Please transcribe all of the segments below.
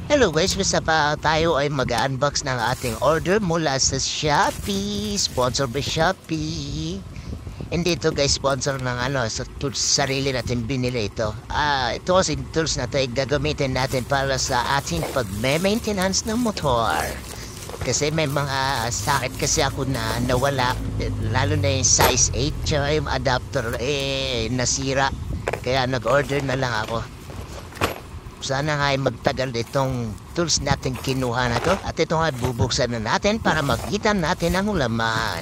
Hello guys, basta pa tayo ay mag-unbox ng ating order mula sa Shopee. Sponsor by Shopee. Hindi ito guys sponsor ng sa tools, sarili natin binili ito. Ito kasi tools na ito ay gagamitin natin para sa ating pag-maintenance ng motor. Kasi may mga sakit kasi ako na nawala, lalo na yung size 8, tsaka yung adapter nasira. Kaya nag-order na lang ako. Sana nga ay magtagal itong tools natin kinuha na to. At ito nga bubuksan na natin para makita natin ang laman.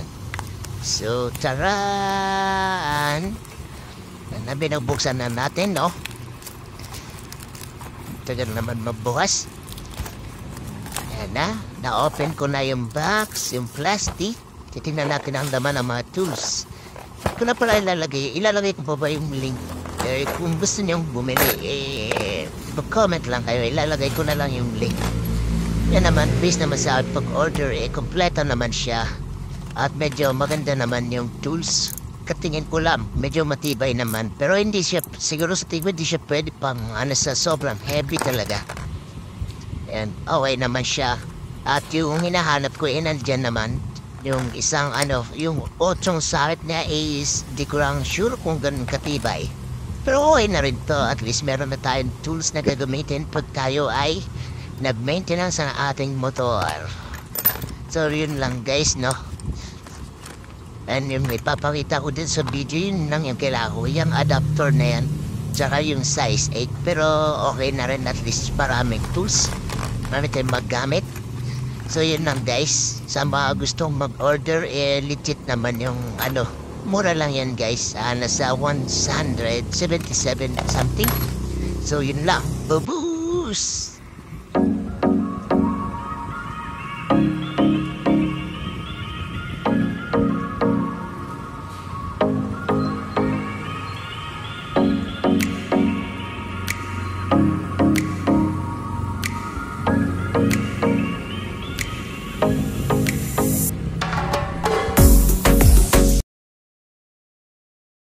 So, taran! Binubuksan na natin, no? Tagal naman magbukas. Ayan na. Na-open ko na yung box, yung plastic. Titingnan natin ang laman ng mga tools. Kung na pala ilalagay ko pa ba yung link? Kung gusto niyong bumili, mag-comment lang kayo. Ilalagay ko na lang yung link. Yan naman, based naman sa pag-order, kompleto naman siya. At medyo maganda naman yung tools. Katingin ko lang, medyo matibay naman. Pero hindi siya, siguro sa tingin, hindi siya pwede pang sa sobrang heavy talaga. And okay naman siya. At yung hinahanap ko, nandyan naman. Yung isang yung 8 sakit niya is di ko lang sure kung ganun katibay. Pero okay na rin to. At least meron na tayong tools na gagamitin pag tayo ay nag-maintenance ng ating motor. So yun lang guys, no? And yung ipapakita ko din sa video, yun lang yung kailangan ko. Yung adapter na yan. Tsaka yung size 8. Pero okay na rin at least maraming tools. Marami tayong maggamit. So yun lang guys. Sa mga gustong mag-order, legit naman yung mura lang yan guys. Nasa 177 something. So yun lang. Babuus!